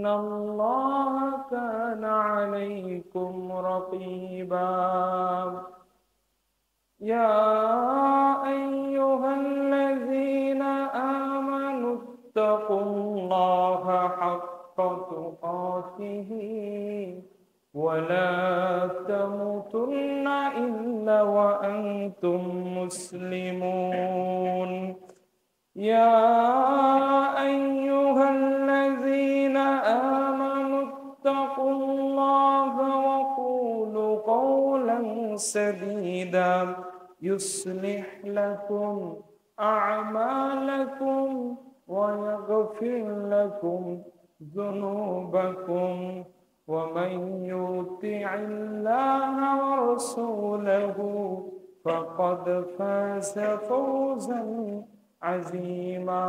إن الله كان عليكم رقيبا يا أيها الذين آمنوا اتقوا الله حق تقاته ولا تموتن إلا وأنتم مسلمون يا أيها الذين آمنوا اتقوا الله وقولوا قولا سديدا يصلح لكم أعمالكم ويغفر لكم ذنوبكم ومن يطع الله ورسوله فقد فاز فوزا عظيما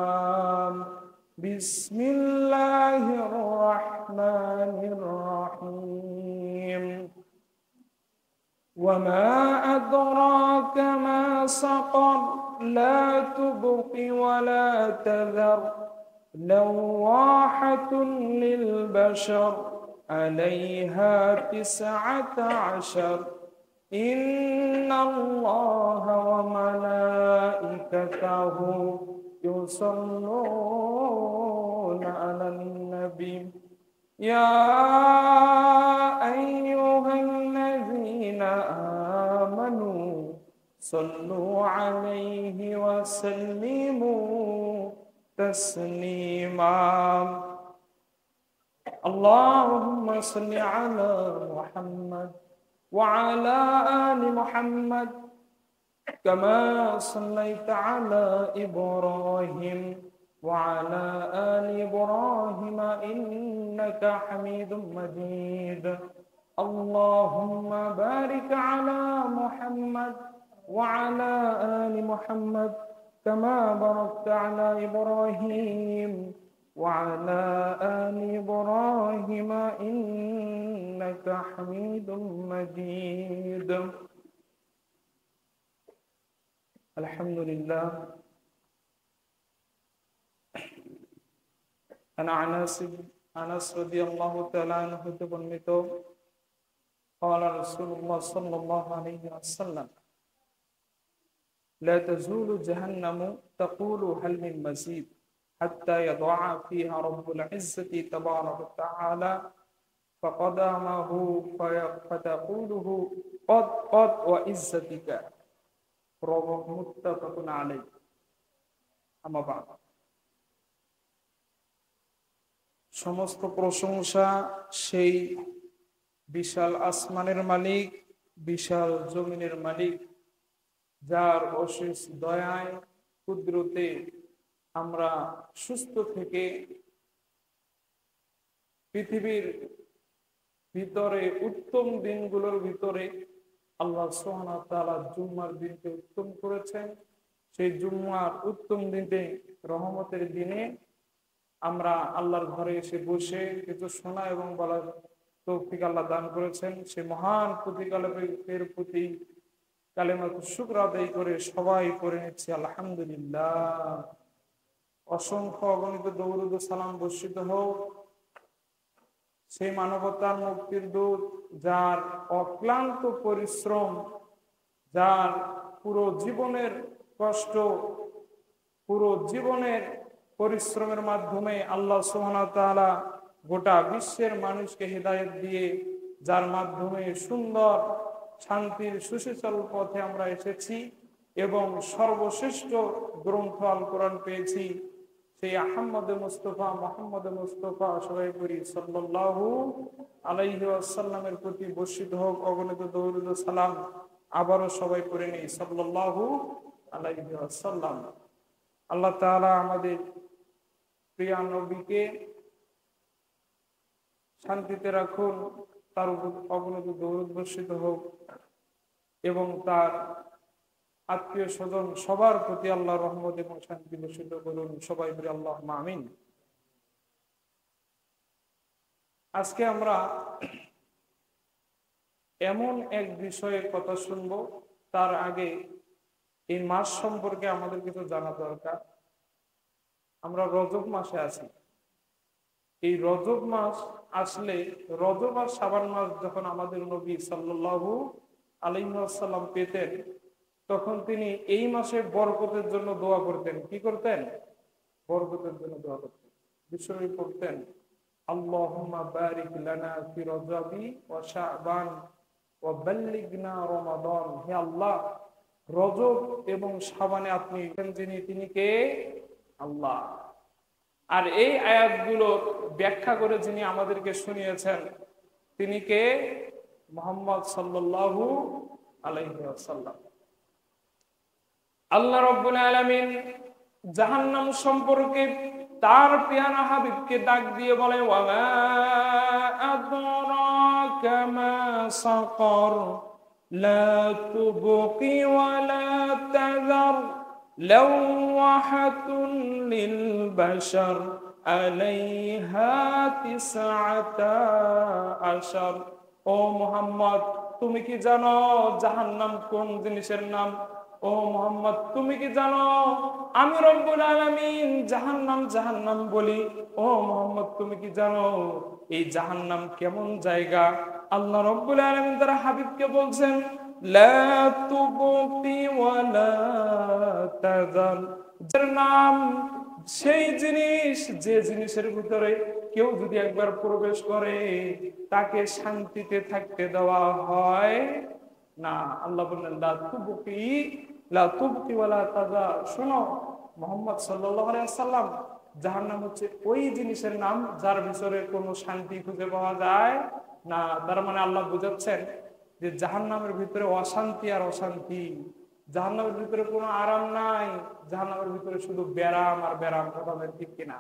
بسم الله الرحمن الرحيم وما أدراك ما سقر لا تبقي ولا تذر لواحة للبشر عليها 19 إن الله وملائكته يصلون على النبي يا أيها الذين آمنوا صلوا عليه وسلموا تسليما اللهم صل على محمد وعلى آل محمد كما صليت على إبراهيم وعلى آل إبراهيم إنك حميد مجيد اللهم بارك على محمد وعلى آل محمد كما باركت على إبراهيم وعلى آل إبراهيم إنك حميد مجيد الحمد لله أنا أنس رضي الله تعالى عنه تبنيت قال رسول الله صلى الله عليه وسلم لا تزول جهنم تقول هل من مزيد حتى يضع فيها رب العزة تبارك وتعالى فقدمه فتقوله قد وعزتك رواه متفق عليه أما بعد সমস্ত প্রশংসা সেই বিশাল আসমানের মালিক বিশাল জমিনের মালিক যার অশেষ দয়ায় কুদরতে আমরা সুস্থ থেকে পৃথিবীর ভিতরে উত্তম দিনগুলোর ভিতরে আল্লাহ সুবহানাহু ওয়া তাআলা জুম্মার দিনকে উত্তম করেছেন। সেই জুম্মার উত্তম দিনে রহমতের দিনে আমরা আল্লাহর ঘরে এসে বসে কিছু শোনা এবং বলার তৌফিক আল্লাহ দান করেছেন। সে মহান প্রতিকালের প্রতি কালেমাতুল শুকর আদায় করে সবাই পড়ে নিচ্ছি আলহামদুলিল্লাহ। অসংখ্য অগণিত দরুদ ও সালাম বর্ষিত হোক সেই মানবতার মুক্তির দূত, যার অক্লান্ত পরিশ্রম, যার পুরো জীবনের কষ্ট, পুরো জীবনের পরিশ্রমের মাধ্যমে আল্লাহ সুবহানাহু ওয়া তাআলা গোটা বিশ্বের মানুষকে হিদায়াত দিয়ে, যার মাধ্যমে সুন্দর শান্তির সুশীতল পথে আমরা এসেছি এবং সর্বশ্রেষ্ঠ গ্রন্থ আল কোরআন পেয়েছি, সেই আহমদে মুস্তফা মুহাম্মদ মুস্তফা সবাই করি সাল্লাল্লাহু আলাইহি ওয়াসাল্লামের প্রতি বর্ষিত হোক অগণিত দরুদ ও সালাম। আবারও সবাই করে নেই সাল্লাল্লাহু আলাইহি ওয়াসাল্লাম। আল্লাহ তাআলা আমাদের প্রিয় নবীকে শান্তিতে রাখুন, তার উপর অগণিত দরুদ বর্ষিত হোক এবং তার আত্মীয় স্বজন সবার প্রতি আল্লাহ রহমত এবং শান্তি বর্ষিত করুন। সবাই বলি আল্লাহুম্মা আমিন। আজকে আমরা এমন এক বিষয়ে কথা শুনব, তার আগে এই মাস সম্পর্কে আমাদের কিছু জানা দরকার। আমরা রজব মাসে আছি। এই রজব মাস আসলে, রজব আর শাবান মাস যখন আমাদের নবী সাল্লাল্লাহু আলাইহি ওয়াসাল্লাম পেতেন, তখন তিনি এই মাসে বরকতের জন্য দোয়া করতেন। কি করতেন? বরকতের জন্য দোয়া করতেন। বিশ্বনবী পড়তেন, আল্লাহুম্মা বারিক লানা ফি রজবি ওয়া শাবান ওয়া বাল্লিগনা রমাদান। হে আল্লাহ, রজব এবং শাবানে আপনি যিনি, তিনি কে? আল্লাহ। আর এই আয়াতগুলোর ব্যাখ্যা করে যিনি আমাদেরকে শুনিয়েছেন, তিনি কে? মুহাম্মদ সাল্লাল্লাহু আলাইহি ওয়াসাল্লাম। আল্লাহ রাব্বুল আলামিন জাহান্নাম সম্পর্কে তার পেয়ারা হাবিবকে ডাক দিয়ে বলে, ওয়ামা আদরাকা মা সাকার লা তুবকি ওয়া লা তাযার লাওয়াহাতুন লিল বাশার আলাইহা তিসআতা আশার। ও মুহাম্মদ, তুমি কি জানো জাহান্নাম কোন জিনিসের নাম? ও মুহাম্মদ, তুমি কি জানো আমি রব্বুল আলামিন জাহান্নাম জাহান্নাম বলি? ও মুহাম্মদ, তুমি কি জানো এই জাহান্নাম কেমন জায়গা? আল্লাহ রব্বুল আলামিন তার হাবিবকে বলছেন, লা তুবকি ওয়া লা তাযার। যার নাম সেই জিনিস, যে জিনিসের ভিতরে কেউ যদি একবার প্রবেশ করে তাকে শান্তিতে থাকতে দেওয়া হয় না। আল্লাহ বললেন, লা তুবকি ওয়া লা তাযার। শোনো মুহাম্মদ সাল্লাল্লাহু আলাইহি ওয়াসাল্লাম, জাহান্নাম হচ্ছে ওই জিনিসের নাম যার ভিতরে কোনো শান্তি খুঁজে পাওয়া যায় না। তার মানে আল্লাহ বুঝাচ্ছেন যে জাহান্নামের ভিতরে অশান্তি আর অশান্তি, জাহান্নামের ভিতরে কোনো আরাম নাই, জাহান্নামের ভিতরে শুধু ব্যারাম আর ব্যারাম। কথা বলেন ঠিক কিনা?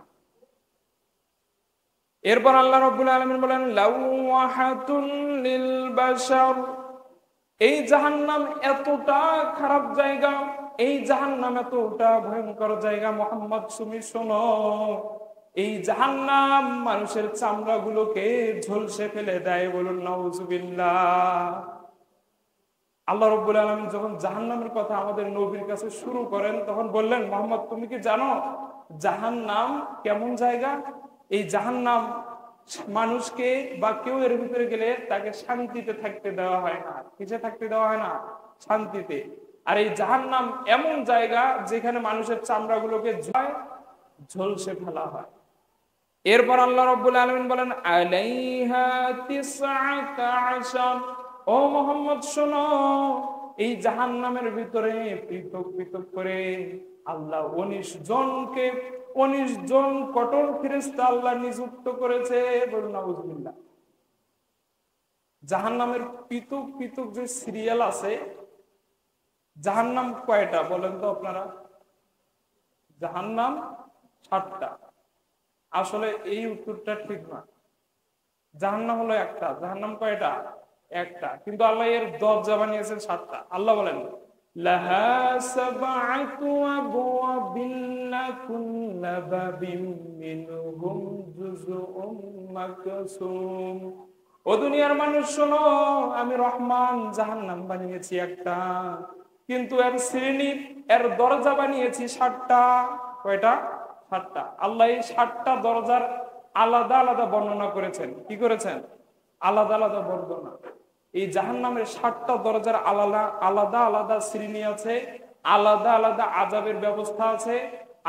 এরপর আল্লাহ রাব্বুল আলামিন বলেন, লাওয়াহাতুন লিল বাশার। এই জাহান্নাম এতটা খারাপ জায়গা, এই জাহান্নাম এতটা ভয়ঙ্কর জায়গা, মুহাম্মদ তুমি শোনো, এই জাহান্নাম মানুষের চামড়া গুলোকে ঝলসে ফেলে দেয়। বলুন নাউজুবিল্লাহ। আল্লাহ রাব্বুল আলামিন যখন জাহান্নামের কথা আমাদের নবীর কাছে শুরু করেন, তখন বললেন, মুহাম্মদ তুমি কি জানো জাহান্নাম কেমন জায়গা? এই জাহান্নাম মানুষকে বা কেউ এর ভিতরে গেলে তাকে শান্তিতে থাকতে দেওয়া হয় না। কিসে থাকতে দেওয়া হয় না? শান্তিতে। আর এই জাহান্নাম এমন জায়গা যেখানে মানুষের চামড়াগুলোকে ঝলসে ফেলা হয়। এরপর আল্লাহ রাব্বুল আলামিন বলেন, আলাইহা তিসআতা আশার। ও মুহাম্মদ শোনো, এই জাহান্নামের ভিতরে পৃথক পৃথক করে আল্লাহ 19 জন কঠোর ফেরেশতা আল্লাহ নিযুক্ত করেছে। বলুন নাউজুবিল্লাহ। জাহান্নামের পৃথক পৃথক যে সিরিয়াল আছে, জাহান্নাম কয়টা বলেন তো আপনারা? জাহান্নাম 7টা। আসলে এই উত্তরটা ঠিক না। জাহান্নাম হলো একটা। জাহান্নাম কয়টা? একটা। কিন্তু আল্লাহ এর দরজা বানিয়েছেন 7টা। আল্লাহ বলেন, লাহা সাবআতু আবওয়াবিন লাকুল্লা বাবিন মিনহুম জুজউম মাকসুম। ও দুনিয়ার মানুষ শোনো, আমি রহমান জাহান্নাম বানিয়েছি একটা, কিন্তু এর শ্রেণী, এর দরজা বানিয়েছি 7টা। কয়টা? 7টা। আল্লাহ এই 7টা দরজার আলাদা আলাদা বর্ণনা করেছেন। কি করেছেন? আলাদা আলাদা বর্ণনা। এই জাহান্নামের 7টা দরজার আলাদা আলাদা আলাদা শ্রেণী আছে, আলাদা আলাদা আযাবের ব্যবস্থা আছে,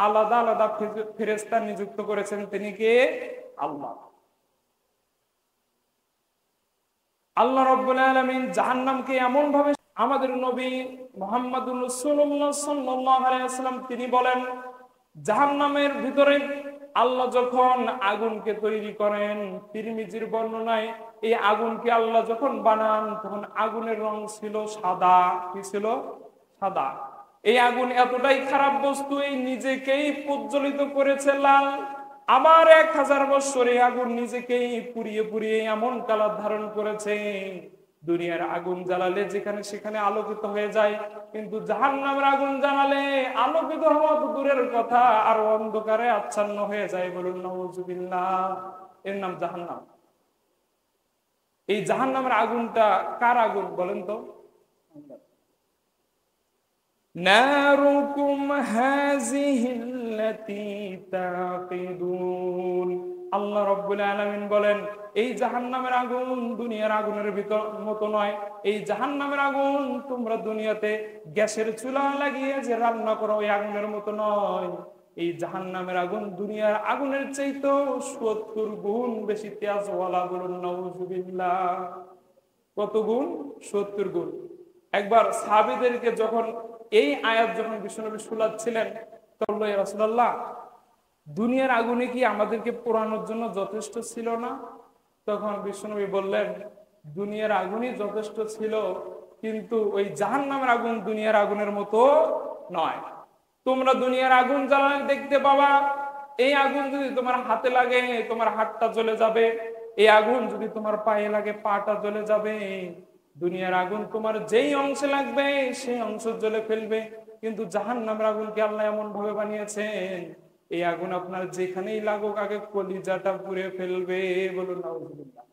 আলাদা আলাদা ফেরেশতা নিযুক্ত করেছেন। তিনি কে? আল্লাহ। আল্লাহ রাব্বুল আলামিন জাহান্নামকে এমন ভাবে, আমাদের নবী মুহাম্মদুর রাসূলুল্লাহ সাল্লাল্লাহু আলাইহি ওয়াসাল্লাম তিনি বলেন, জাহান্নামের ভিতরে আল্লাহ যখন আগুনকে তৈরি করেন, তিরমিজির বর্ণনায় এই আগুনকে আল্লাহ যখন বানান তখন আগুনের রং ছিল সাদা। কি ছিল? সাদা। এই আগুন এতটাই খারাপ বস্তু, এই নিজেকেই প্রজ্বলিত করেছে লাল। আবার 1000 বছরে আগুন নিজেকেই পুড়িয়ে পুড়িয়ে এমন কালার ধারণ করেছে, দুনিয়ার আগুন জ্বালালে যেখানে সেখানে আলোকিত হয়ে যায়, কিন্তু জাহান্নামের আগুন জ্বালালে আলোকিত হওয়া তো দূরের কথা, আর অন্ধকারে আচ্ছন্ন হয়ে যায়। বলুন নাউজুবিল্লাহ। এর নাম জাহান্নাম। এই জাহান্নামের আগুনটা কার আগুন বলেন তো? নারুকুম হাযিহিল্লাতী তাকিদুন। আল্লাহ রাব্বুল আলামিন বলেন এই জাহান্নামের আগুন দুনিয়ার আগুনের ভিতর মতো নয়। এই জাহান্নামের আগুন তোমরা দুনিয়াতে গ্যাসের চুলা লাগিয়ে যে রান্না করো ওই আগুনের মতো নয়। এই জাহান্নামের আগুন দুনিয়ার আগুনের চাইতেও ৭০ গুণ বেশি তেজওয়ালা। বলুন নাউজুবিল্লাহ। কত গুণ? ৭০ গুণ। একবার সাহাবীদেরকে যখন এই আয়াত যখন বিশ্বনবী শোনাচ্ছিলেন তখন ইয়া রাসূলুল্লাহ, দুনিয়ার আগুনে কি আমাদেরকে পোড়ানোর জন্য যথেষ্ট ছিল না? তখন বিশ্বনবী বললেন, দুনিয়ার আগুনই যথেষ্ট ছিল, কিন্তু ওই জাহান্নামের আগুন দুনিয়ার আগুনের মতো নয়। তোমরা দুনিয়ার আগুন জ্বালানি দেখতে পাবা, এই আগুন যদি তোমার হাতে লাগে তোমার হাতটা জ্বলে যাবে, এই আগুন যদি তোমার পায়ে লাগে পাটা জ্বলে যাবে। দুনিয়ার আগুন তোমার যেই অংশে লাগবে সেই অংশ জ্বলে ফেলবে, কিন্তু জাহান্নামের আগুনকে আল্লাহ এমন ভাবে বানিয়েছেন এই আগুন আপনার যেখানেই লাগুক আগে কলিজাটা পুড়ে ফেলবে। বলুন নাউজুবিল্লাহ।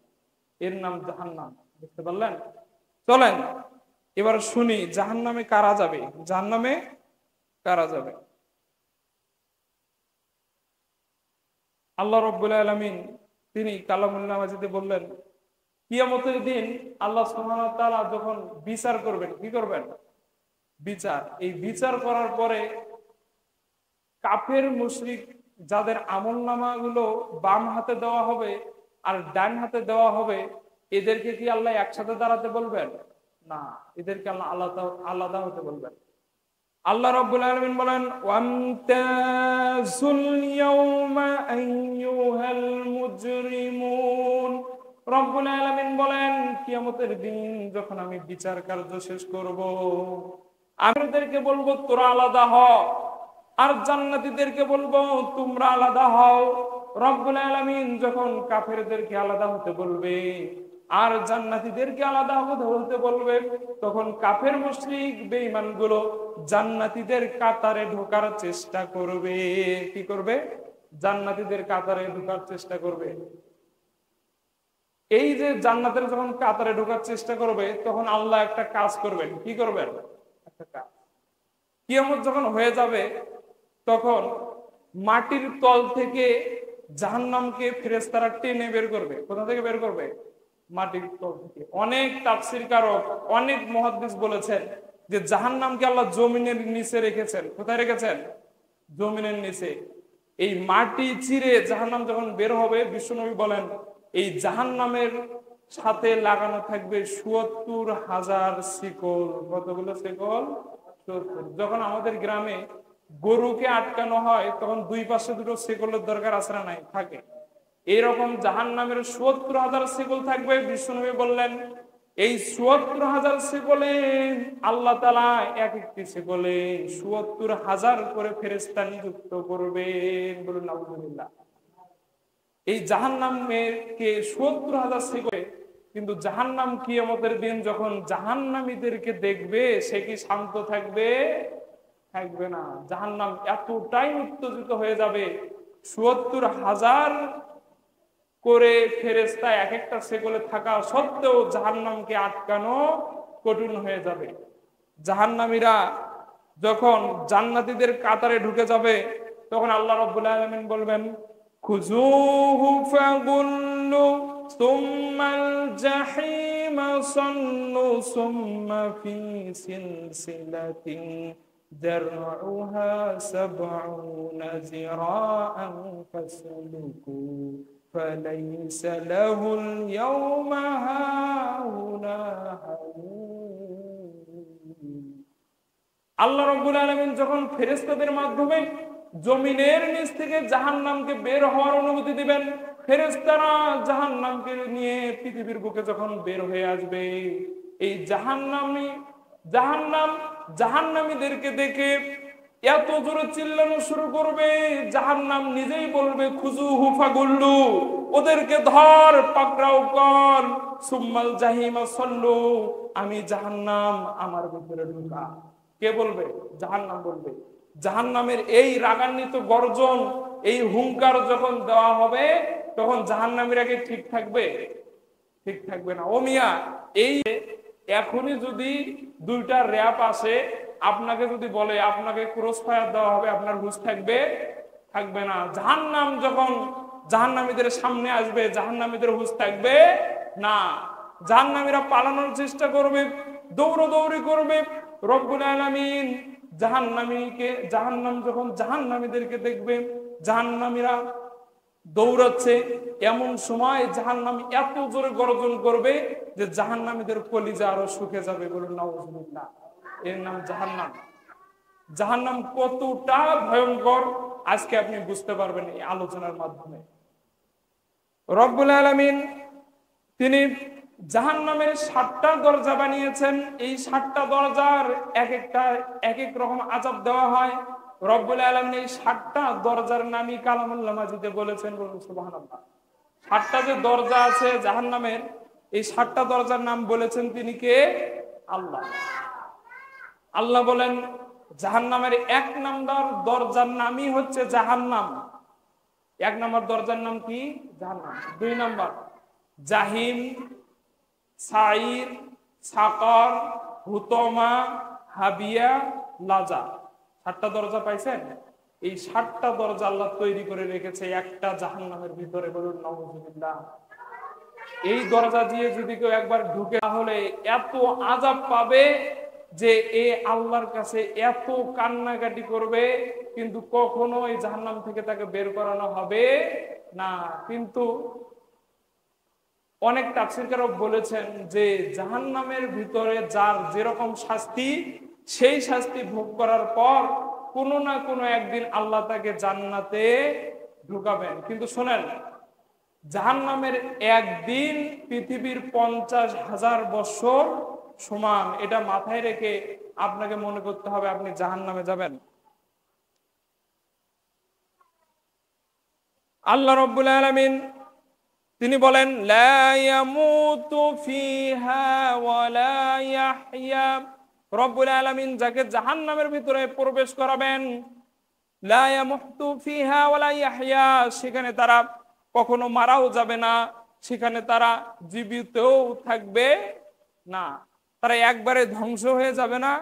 এর নাম জাহান্নাম। বুঝতে পারলেন? চলেন এবার শুনি জাহান্নামে কারা যাবে। জাহান্নামে কারা যাবে? আল্লাহ রাব্বুল আলামিন তিনি কালামুল্লাহ মাজিদে বললেন, কিয়ামতের দিন আল্লাহ সুবহানাহু ওয়া তাআলা যখন বিচার করবেন, কি করবেন? বিচার। এই বিচার করার পরে কাফের মুশরিক যাদের আমলনামাগুলো বাম হাতে দেওয়া হবে আর ডান হাতে দেওয়া হবে, এদেরকে কি আল্লাহ একসাথে দাঁড়াতে বলবেন? না, এদেরকে আল্লাহ আলাদা আলাদা হতে বলবেন। আল্লাহ রাব্বুল আলামিন বলেন, ওয়ামতাজুল ইয়াউমা আইয়ুহাল মুজরিমুন। রব্বুল আলামিন বলেন কিয়ামতের দিন যখন আমি বিচার কার্য শেষ করব, আমি ওদেরকে বলবো তোরা আলাদা হ, আর জান্নাতীদেরকে বলবো তোমরা আলাদা হও। রব্বুল আলামিন যখন কাফেরদেরকে আলাদা হতে বলবে আর জান্নাতীদেরকে আলাদা হতে বলবে, তখন কাফের মুশরিক বেঈমানগুলো জান্নাতীদের কাতারে ঢোকার চেষ্টা করবে। কি করবে? জান্নাতীদের কাতারে ঢোকার চেষ্টা করবে। এই যে জান্নাতের যখন কাতারে ঢোকার চেষ্টা করবে তখন আল্লাহ একটা কাজ করবেন। কি করবেন? একটা কাজ। কিয়ামত যখন হয়ে যাবে তখন মাটির তল থেকে জাহান্নামকে ফেরেশতারা টেনে বের করবে। কোথা থেকে বের করবে? মাটির তল থেকে। অনেক তাফসীরকারক অনেক মুহাদ্দিস বলেছেন যে জাহান্নামকে আল্লাহ জমিনের নিচে রেখেছেন। কোথায় রেখেছেন? জমিনের নিচে। এই মাটি চিরে জাহান্নাম যখন বের হবে, বিশ্বনবী বলেন এই জাহান্নামের সাথে লাগানো থাকবে ৭০,০০০ শিকল। কতগুলো শিকল? ৭০। যখন আমাদের গ্রামে গরুকে আটকানো হয় তখন দুই পাশে দুটো শিকলের দরকার আছে না? নাই? থাকে। এইরকম জাহান্নামের ৭০,০০০ শিকল থাকবে। বিশ্বনবী বললেন এই ৭০,০০০ শিকলে আল্লাহ তাআলা এক একটি শিকলে ৭০,০০০ করে ফেরেশতা নিযুক্ত করবেন। বলুন আলহামদুলিল্লাহ। এই জাহান্নামকে ৭০,০০০ শিকলে, কিন্তু জাহান্নাম কিয়ামতের দিন যখন জাহান্নামীদেরকে দেখবে সে কি শান্ত থাকবে? থাকবে না। জাহান্নাম এতটাই উত্তেজিত হয়ে যাবে, ৭০,০০০ করে ফেরেশতা এক একটা সেগলে থাকা সত্ত্বেও জাহান্নামকে আটকানো কঠিন হয়ে যাবে। জাহান্নামীরা যখন জান্নাতীদের কাতারে ঢুকে যাবে তখন আল্লাহ রাব্বুল আলামিন বলবেন, খুযূহু ফাগুল্লু সুম্মাল জাহিমা সাল্লু সুম্মা ফি সিলসিলাতিন যারউহা ৭০ যিরাআন ফাসলুকু فليس له اليوم هاهنا حميم। আল্লাহ রাব্বুল আলামিন যখন ফেরেশতাদের মাধ্যমে জমিনের নিচ থেকে জাহান্নামকে বের হওয়ার অনুমতি দিবেন, ফেরেশতারা জাহান্নামকে নিয়ে পৃথিবীর বুকে যখন বের হয়ে আসবে, এই জাহান্নামীদেরকে দেখে এত জোরে চিল্লানো শুরু করবে, জাহান্নাম নিজেই বলবে খুযূহু ফাগুল্লু, ওদেরকে ধর, পাকড়াও কর, সুম্মাল জাহিমা সাল্লু, আমি জাহান্নাম আমার ভিতরে ঢুকা। কে বলবে? জাহান্নাম বলবে। জাহান্নামের এই রাগান্বিত গর্জন, এই হুঙ্কার যখন দেওয়া হবে তখন জাহান্নামীরা কি ঠিক থাকবে? ঠিক থাকবে না। ও মিয়া, এই এখনই যদি দুইটা র‍্যাপ আসে আপনাকে যদি বলে আপনাকে ক্রস ফায়ার দেওয়া হবে, আপনার হুঁশ থাকবে? থাকবে না। জাহান্নাম যখন জাহান্নামীদের সামনে আসবে, জাহান্নামীদের হুঁশ থাকবে না। জাহান্নামীরা পালানোর চেষ্টা করবে, দৌড়াদৌড়ি করবে। রব্বুল আলামিন জাহান্নাম যখন জাহান্নামীদেরকে দেখবে, জাহান্নামীরা দৌড়াচ্ছে, এমন সময় জাহান্নামী এত জোরে গর্জন করবে যে জাহান্নামীদের কলিজা আরো শুকে যাবে। বলুন নাউজুবিল্লাহ। এর নাম জাহান্নাম। জাহান্নাম কতটা ভয়ঙ্কর আজকে আপনি বুঝতে পারবেন এই আলোচনার মাধ্যমে। রব্বুল আলামিন তিনি জাহান্নামের 7টা দরজা বানিয়েছেন। এই 7টা দরজার এক একটা এক এক রকম আযাব দেওয়া হয়। রব্বুল আলামিন এই 7টা দরজার নামই কালামুল্লাহ মাজিদে বলেছেন। বলুন সুবহানাল্লাহ। 7টা যে দরজা আছে জাহান্নামের, এই 7টা দরজার নাম বলেছেন তিনি কে? আল্লাহ। আল্লাহ বলেন জাহান্নামের 1 নম্বর দরজার নামই হচ্ছে জাহান্নাম। 1 নম্বর দরজার নাম কি? জাহান্নাম। 2 নম্বর জাহিম, সাইর, সাকর, হুতমা, হাবিয়া, লাজা। 7টা দরজা পাইছেন? এই 7টা দরজা আল্লাহ তৈরি করে রেখেছে একটা জাহান্নামের ভিতরে। বলুন নাউজুবিল্লাহ। এই দরজা দিয়ে যদি কেউ একবার ঢুকে, তাহলে এত আযাব পাবে যে এ আল্লাহর কাছে এত কান্নাকাটি করবে, কিন্তু কখনো এই জাহান্নাম থেকে তাকে বের করানো হবে না। কিন্তু অনেক তাফসীরকারক বলেছেন যে জাহান্নামের ভিতরে যার যেরকম শাস্তি, সেই শাস্তি ভোগ করার পর কোনো না কোনো একদিন আল্লাহ তাকে জান্নাতে ঢুকাবেন। কিন্তু শোনেন, জাহান্নামের একদিন পৃথিবীর 50,000 বছর সমান। এটা মাথায় রেখে আপনাকে মনে করতে হবে আপনি জাহান্নামে যাবেন। আল্লাহ রাব্বুল আলামিন তিনি বলেন লা ইয়ামুতু ফিহা ওয়া লা ইয়াহইয়া। রব্বুল আলামিন যাকে জাহান্নামের ভিতরে প্রবেশ করাবেন, লা ইয়ামুতু ফিহা ওয়া লা ইয়াহইয়া, সেখানে তারা কখনো মারাও যাবে না, সেখানে তারা জীবিতও থাকবে না। তারা একবারে ধ্বংস হয়ে যাবে না,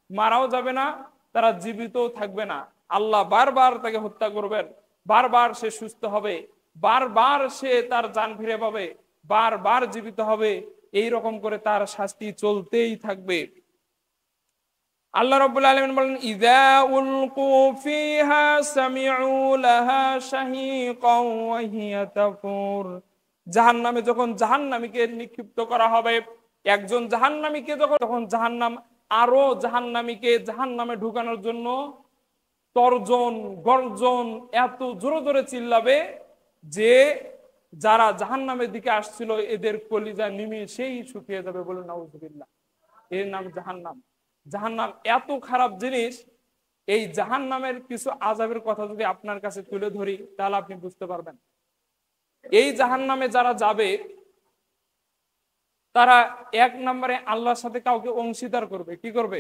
মারাও যাবে না, তারা জীবিতও থাকবে না। আল্লাহ বারবার তাকে হত্যা করবেন, বারবার সে সুস্থ হবে, বারবার সে তার জান ফিরে পাবে, বারবার জীবিত হবে। এই রকম করে তার শাস্তি চলতেই থাকবে। আল্লাহ রাব্বুল আলামিন বলেন ইযা উলকু ফিহা সামিউ লাহা শাহীকাও ওয়া হিয়া তাফুর। জাহান্নামে যখন জাহান্নামীকে নিক্ষিপ্ত করা হবে, একজন জাহান্নামীকে যখন জাহান্নাম আরো জাহান্নামীকে জাহান্নামে ঢুকানোর জন্য তর্জন গর্জন এত জোরে জোরে চিল্লাবে যে যারা জাহান্নামের দিকে আসছিল এদের কলিজা নিমেষেই শুকিয়ে যাবে। বলে নাউজুবিল্লাহ। এর নাম জাহান্নাম। জাহান্নাম এত খারাপ জিনিস। এই জাহান্নামের কিছু আযাবের কথা যদি আপনার কাছে তুলে ধরি তাহলে আপনি বুঝতে পারবেন। এই জাহান্নামে যারা যাবে তারা 1 নম্বরে আল্লাহর সাথে কাউকে অংশীদার করবে। কি করবে?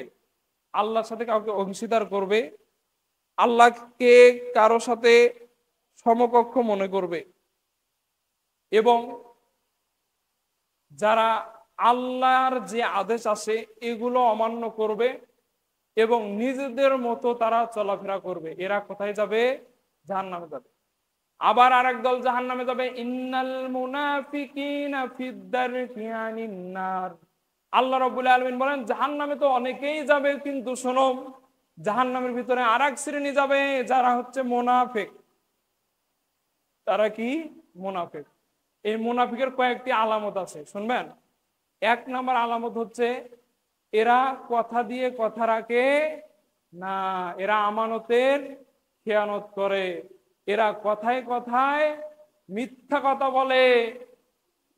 আল্লাহর সাথে কাউকে অংশীদার করবে, আল্লাহকে কারো সাথে সমকক্ষ মনে করবে, এবং যারা আল্লাহর যে আদেশ আছে এগুলো অমান্য করবে এবং নিজেদের মতো তারা চলাফেরা করবে। এরা কোথায় যাবে? জাহান্নামে যাবে। আবার আরেক দল জাহান্নামে যাবে, ইন্নাল মুনাফিকিনা ফিদ দারকি আনিন নার। আল্লাহ রাব্বুল আলামিন বলেন জাহান্নামে তো অনেকেই যাবে, কিন্তু শোনো জাহান্নামের ভিতরে আরেক শ্রেণী যাবে যারা হচ্ছে মুনাফিক। তারা কি? মুনাফিক। এই মুনাফিকের কয়েকটি আলামত আছে, শুনবেন। 1 নম্বর আলামত হচ্ছে এরা কথা দিয়ে কথা রাখে না, এরা আমানতের খেয়ানত করে, এরা কথায় কথায় মিথ্যা কথা বলে,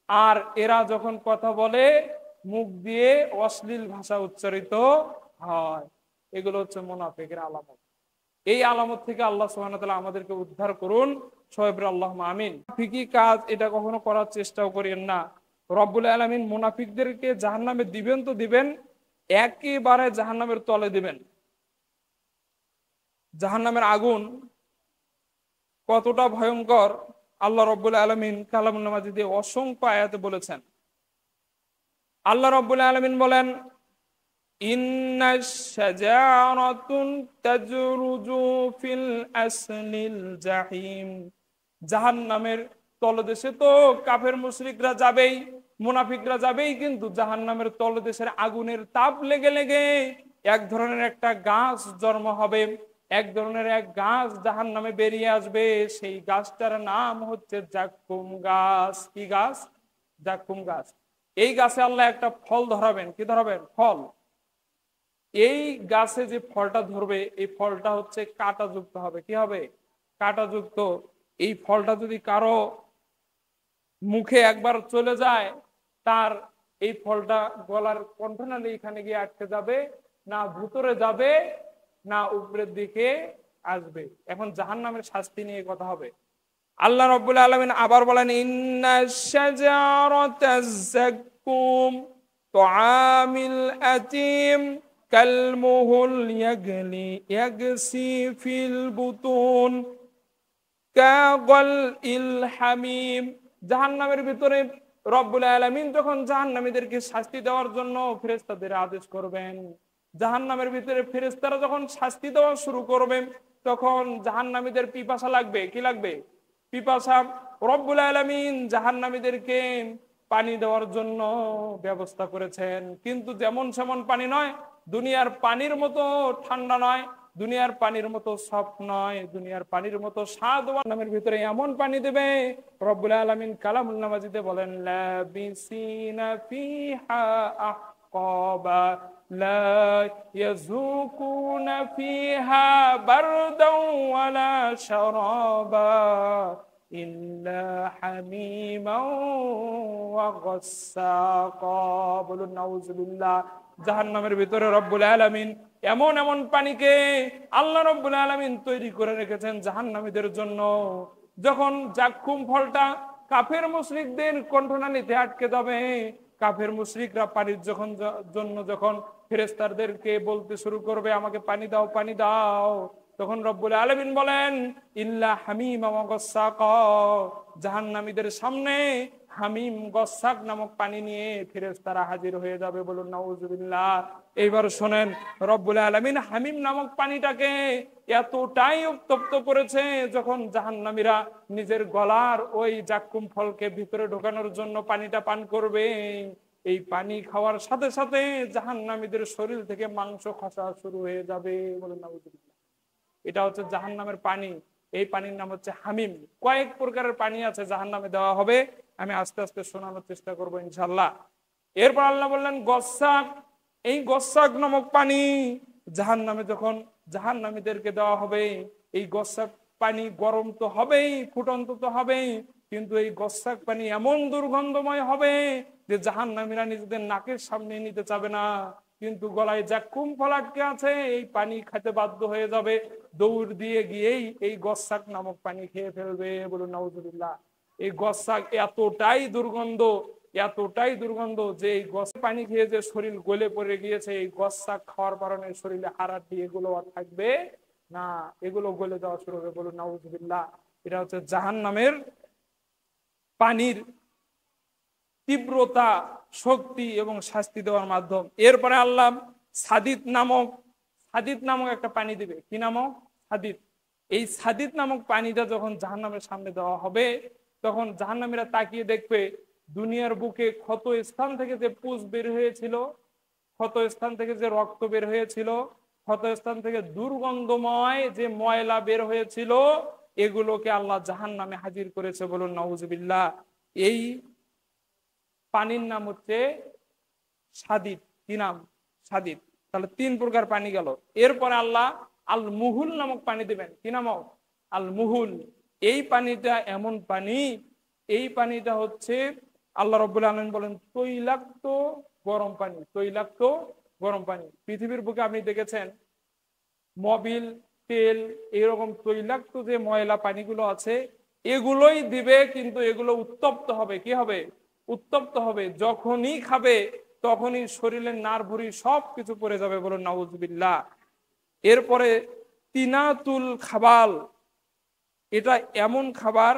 আর এরা যখন কথা বলে মুখ দিয়ে অশ্লীল ভাষা উচ্চারিত হয়। এগুলো হচ্ছে মুনাফিকের আলামত। এই আলামত থেকে আল্লাহ সুবহানাহু ওয়া তাআলা আমাদেরকে উদ্ধার করুন। সবাই বলি আল্লাহুম্মা আমিন। মুনাফিকি কাজ এটা কখনো করার চেষ্টাও করেন না। রব্বুল আলামিন মুনাফিকদেরকে জাহান্নামে দিবেন তো দিবেন, একেবারে জাহান্নামের তলে দিবেন। জাহান্নামের আগুন কতটা ভয়ঙ্কর আল্লাহ রাব্বুল আলামিন কালামুল মাজিদে অসংখ্য আয়াতে বলেছেন। আল্লাহ রাব্বুল আলামিন বলেন ইন্নাশ শাজারাতুন তাজরুজু ফিল আসলিল জাহিম। জাহান্নামের তলদেশে তো কাফের মুশরিকরা যাবেই, মুনাফিকরা যাবেই, কিন্তু জাহান্নামের তলদেশের আগুনের তাপ লেগে লেগে এক ধরনের একটা গাছ জন্ম হবে, এক ধরনের এক গাছ জাহান্নামে বেরিয়ে আসবে। সেই গাছটার নাম হচ্ছে জাক্কুম গাছ। কি গাছ? জাক্কুম গাছ। এই গাছে আল্লাহ একটা ফল ধরাবেন। কি ধরাবেন? ফল। এই গাছে যে ফলটা ধরবে, এই ফলটা হচ্ছে কাঁটাযুক্ত হবে। কি হবে? কাঁটাযুক্ত। এই ফলটা যদি কারো মুখে একবার চলে যায়, তার এই ফলটা গলার কণ্ঠনালী এখানে গিয়ে আটকে যাবে, না ভিতরে যাবে না উপরের দিকে আসবে। এখন জাহান্নামের শাস্তি নিয়ে কথা হবে। আল্লাহ রাব্বুল আলামিন আবার বলেন, ইন্নাশ শাজারাতাজ যাক্কুম তুআমিল আতিম কালমুহুল ইয়াগলি ইয়াগসি ফিল বুতুন কাগাল ইল হামিম। জাহান্নামের ভিতরে রব্বুল আলামিন যখন জাহান্নামীদেরকে শাস্তি দেওয়ার জন্য ফেরেশতাদের আদেশ করবেন, জাহান্নামের ভিতরে ফেরেশতারা যখন শাস্তি দেওয়া শুরু করবেন, তখন জাহান্নামীদের পিপাসা লাগবে। কি লাগবে? পিপাসা। রব্বুল আলামিন জাহান্নামীদেরকে পানি দেওয়ার জন্য ব্যবস্থা করেছেন, কিন্তু যেমন সেমন পানি নয়, দুনিয়ার পানির মতো ঠান্ডা নয়, দুনিয়ার পানির মতো সফট নয়, দুনিয়ার পানির মতো স্বাদ। নামের ভিতরে এমন পানি দেবে, রব্বুল আলামিন কালামুল মাজিদে বলেন, লাবিসিনা ফিহা আহকাবা লা ইয়াযুকুনা ফিহা বারদাও ওয়ালা শারাবা ইল্লা হামিমাও ওয়া গাসসাকা। বলুন নাউযুবিল্লাহ। জাহান্নামের ভিতরে রব্বুল আলামিন এমন এমন পানিকে আল্লাহ রব্বুল আলামিন তৈরি করে রেখেছেন জাহান্নামীদের জন্য। যখন জাক্কুম ফলটা কাফের মুশরিকদের কণ্ঠনালীতে আটকে যাবে, কাফের মুশরিকরা পানির জন্য যখন ফেরেশতাদেরকে বলতে শুরু করবে, আমাকে পানি দাও, পানি দাও, তখন রব্বুল আলামিন বলেন, ইল্লা হামিমা ওয়া গাসসাকা। জাহান্নামীদের সামনে হামিম গসাক নামক পানি নিয়ে ফেরেশতারা হাজির হয়ে যাবে। বলুন নাউযুবিল্লাহ। এইবার শোনেন, রব্বুল আলামিন হামিম নামক পানিটাকে এতটাই উত্তপ্ত করেছে, যখন জাহান্নামীরা নিজের গলার ওই জাক্কুম ফলকে ভিতরে ঢোকানোর জন্য পানিটা পান করবে, এই পানি খাওয়ার সাথে সাথে জাহান্নামীদের শরীর থেকে মাংস খসা শুরু হয়ে যাবে। বলুন নাউযুবিল্লাহ। এটা হচ্ছে জাহান্নামের পানি। এই পানির নাম হচ্ছে হামিম। কয়েক প্রকারের পানি আছে জাহান্নামে দেওয়া হবে, আমি আস্তে আস্তে শোনানোর চেষ্টা করবো ইনশাল্লাহ। এরপর আল্লাহ বললেন গসাক। এই গসাক নামক পানি জাহান্নামে যখন জাহান্নামীদেরকে দেওয়া হবে, এই গসাক পানি গরম তো হবেই, ফুটন্ত তো হবেই, কিন্তু এই গসাক পানি এমন দুর্গন্ধময় হবে যে জাহান্নামীরা নিজেদের নাকের সামনে নিতে চাবে না, কিন্তু গলায় জাক্কুম ফল আটকে আছে, এই পানি খেতে বাধ্য হয়ে যাবে, দৌড় দিয়ে গিয়েই এই গসাক নামক পানি খেয়ে ফেলবে। বলুন নাউযুবিল্লাহ। এই গসাক এতটাই দুর্গন্ধ, এতটাই দুর্গন্ধ যে এই গস পানি খেয়ে যে শরীর গলে পড়ে গিয়েছে, এই গসাক খাওয়ার কারণে শরীরে হাড়াটি এগুলো আর থাকবে না, এগুলো গলে যাওয়া শুরু হবে। বলুন নাউযুবিল্লাহ। এটা হচ্ছে জাহান্নামের পানির তীব্রতা, শক্তি এবং শাস্তি দেওয়ার মাধ্যম। এরপরে আল্লাহ সাদিদ নামক একটা পানি দিবে। কি নামক? সাদিদ। এই সাদিদ নামক পানিটা যখন জাহান্নামের সামনে দেওয়া হবে, তখন জাহান্নামীরা তাকিয়ে দেখবে দুনিয়ার বুকে ক্ষত স্থান থেকে যে পুষ বের হয়েছিল, ক্ষত স্থান থেকে যে রক্ত বের হয়েছিল, ক্ষত স্থান থেকে দুর্গন্ধময় যে ময়লা বের হয়েছিল, এগুলোকে আল্লাহ জাহান্নামে হাজির করেছে। বলুন নাউযুবিল্লাহ। এই পানির নাম হচ্ছে সাদিদ। কি নাম? সাদিদ। তাহলে 3 প্রকার পানি গেল। এরপরে আল্লাহ আল মুহুল নামক পানি দিবেন। কি নাম? আল মুহুল। এই পানিটা এমন পানি, এই পানিটা হচ্ছে আল্লাহ রাব্বুল আলামিন বলেন তৈলাক্ত গরম পানি। তৈলাক্ত গরম পানি। পৃথিবীর বুকে আপনি দেখেছেন মোবিল, তেল, এরকম তৈলাক্ত যে ময়লা পানিগুলো আছে, এগুলোই দিবে, কিন্তু এগুলো উত্তপ্ত হবে। কি হবে? উত্তপ্ত হবে। যখনই খাবে তখনই শরীরের নাড়ভুড়ি সব কিছু পড়ে যাবে। বলুন নাউযুবিল্লাহ। এরপরে তিনাতুল খাবাল। এটা এমন খাবার,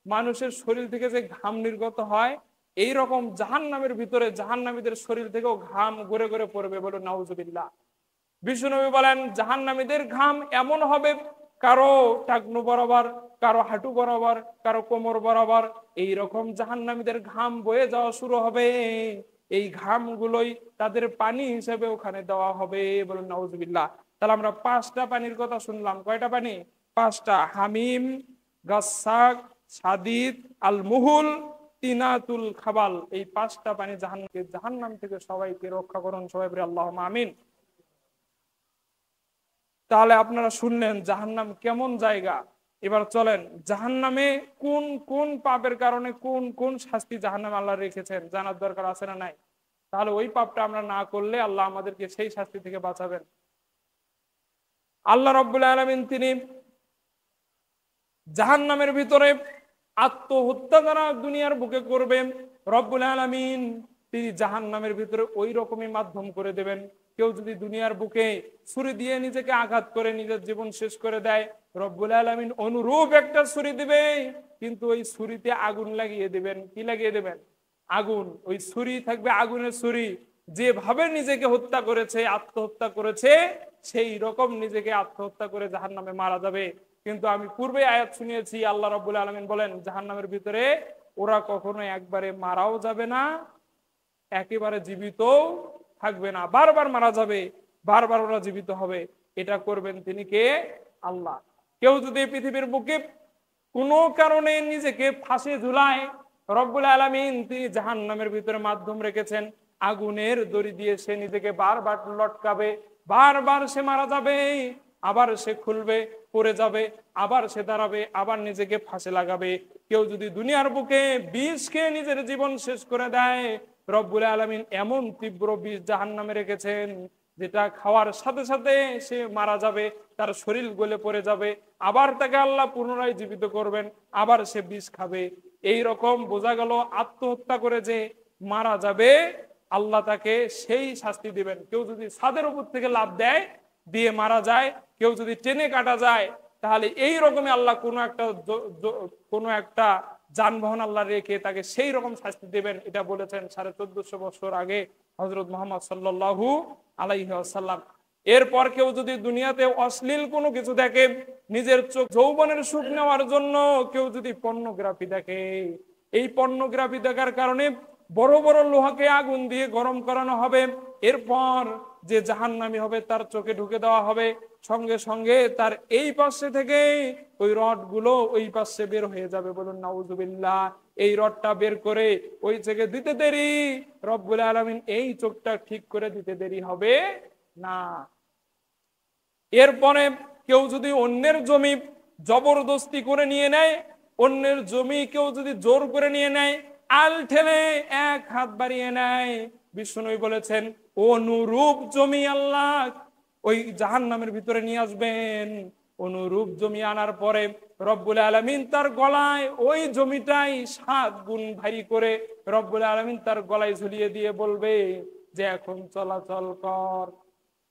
মানুষের শরীর থেকে যে ঘাম নির্গত হয়, এই রকম জাহান্নামের ভিতরে জাহান্নামীদের শরীর থেকেও ঘাম গড়ে গড়ে পড়বে। বলুন নাউযুবিল্লাহ। বিষ্ণু নবী বলেন জাহান্নামীদের ঘাম এমন হবে, কারো টাকনু বরাবর, কারো হাঁটু বরাবর, কারো কোমর বরাবর এইরকম জাহান্নামীদের ঘাম বয়ে যাওয়া শুরু হবে। এই ঘামগুলোই তাদের পানি হিসেবে ওখানে দেওয়া হবে। বলুন নাউজুবিল্লাহ। তাহলে আমরা 5টা পানির কথা শুনলাম। কয়টা পানি? 5টা। হামিম, গাসসাক, সাদিদ, আল মুহুল, তিনাতুল খাবাল। এই 5টা পানি জাহান্নাম থেকে সবাইকে রক্ষা করুন। সবাই বলি আল্লাহুম্মা আমিন। তাহলে আপনারা শুনলেন জাহান্নাম কেমন জায়গা। এবার চলেন, জাহান্নামে কোন কোন পাপের কারণে কোন কোন শাস্তি জাহান্নামে আল্লাহ রেখেছেন জানার দরকার আছে না নাই? তাহলে ওই পাপটা আমরা না করলে আল্লাহ আমাদেরকে সেই শাস্তি থেকে বাঁচাবেন। আল্লাহ রাব্বুল আলামিন তিনি জাহান্নামের ভিতরে আত্মহত্যা যারা দুনিয়ার বুকে করবে, রব্বুল আলামিন তিনি জাহান্নামের ভিতরে ওই রকমই মাধ্যম করে দেবেন। কেউ যদি দুনিয়ার বুকে ছুরি দিয়ে নিজেকে আঘাত করে নিজের জীবন শেষ করে দেয়, রব্বুল আলামিন অনুরূপ একটা ছুরি দিবে, কিন্তু ওই ছুরিতে আগুন লাগিয়ে দেবেন। কি লাগিয়ে দেবেন? আগুন। ওই ছুরি থাকবে আগুনের ছুরি। যেভাবে নিজেকে হত্যা করেছে, আত্মহত্যা করেছে, সেই রকম নিজেকে আত্মহত্যা করে জাহান্নামে মারা যাবে। কিন্তু আমি পূর্বে আয়াত শুনিয়েছি, আল্লাহ রাব্বুল আলামিন বলেন জাহান্নামের ভিতরে ওরা কখনো একবারে মারাও যাবে না, একেবারে জীবিত থাকবে না। বারবার মারা যাবে, বারবার ওরা জীবিত হবে। এটা করবেন তিনি কে? আল্লাহ। কেউ যদি পৃথিবীর বুকে কোনো কারণে নিজেকে ফাঁসে ঝুলায়, রব্বুল আলামিন তিনি জাহান্নামের ভিতরে মাধ্যম রেখেছেন, আগুনের দড়ি দিয়ে সে নিজেকে বারবার লটকাবে, বারবার সে মারা যাবে, আবার সে খুলবে, পড়ে যাবে, আবার সে দাঁড়াবে, আবার নিজেকে ফাঁসে লাগাবে। কেউ যদি দুনিয়ার বুকে বিষ খেয়ে নিজের জীবন শেষ করে দেয়, রব্বুল আলামিন এমন তীব্র বিষ জাহান্নামে রেখেছেন, যেটা খাওয়ার সাথে সাথে সে মারা যাবে, তার শরীর গলে পড়ে যাবে, আবার তাকে আল্লাহ পুনরায় জীবিত করবেন, আবার সে বিষ খাবে। এই রকম বোঝা গেল আত্মহত্যা করে যে মারা যাবে, আল্লাহ তাকে সেই শাস্তি দিবেন। কেউ যদি ছাদের উপর থেকে লাফ দেয়, দিয়ে মারা যায়, কেউ যদি টেনে কাটা যায়, তাহলে এই রকমই আল্লাহ কোনো একটা যানবাহন আল্লাহ রেখে তাকে সেই রকম শাস্তি দেবেন। এটা বলেছেন 1450 বছর আগে হযরত মুহাম্মদ সাল্লাল্লাহু আলাইহি ওয়াসাল্লাম। এরপর কেউ যদি দুনিয়াতে অশ্লীল কোনো কিছু দেখে, নিজের চোখ যৌবনের সুখ নেওয়ার জন্য কেউ যদি পর্নোগ্রাফি দেখে, এই পর্নোগ্রাফি দেখার কারণে বড় বড় লোহাকে আগুন দিয়ে গরম করানো হবে। এরপর যে জাহান্নামী হবে তার চোখে ঢুকে দেওয়া হবে, সঙ্গে সঙ্গে তার এই পাশে থেকে ওই রড গুলো ওই পাশে বের হয়ে যাবে। বলুন নাউজুবিল্লাহ। এই রডটা বের করে ওই চোখে দিতে দেরি, রব্বুল আলামিন এই চোখটা ঠিক করে দিতে দেরি হবে না। এরপরে কেউ যদি অন্যের জমি জবরদস্তি করে নিয়ে নেয়, অন্যের জমি কেউ যদি জোর করে নিয়ে নেয়, আল ঠেলে এক হাত বাড়িয়ে নেয়, বিষ্ণু বলেছেন অনুরূপ জমি আল্লাহ ওই জাহান্নামের ভিতরে নিয়ে আসবেন। অনুরূপ জমি আনার পরে রব্বুল আলামিন তার গলায় ওই জমিটাই 7 গুণ ভারী করে রব্বুল আলামিন তার গলায় ঝুলিয়ে দিয়ে বলবে যে এখন চলাচল কর।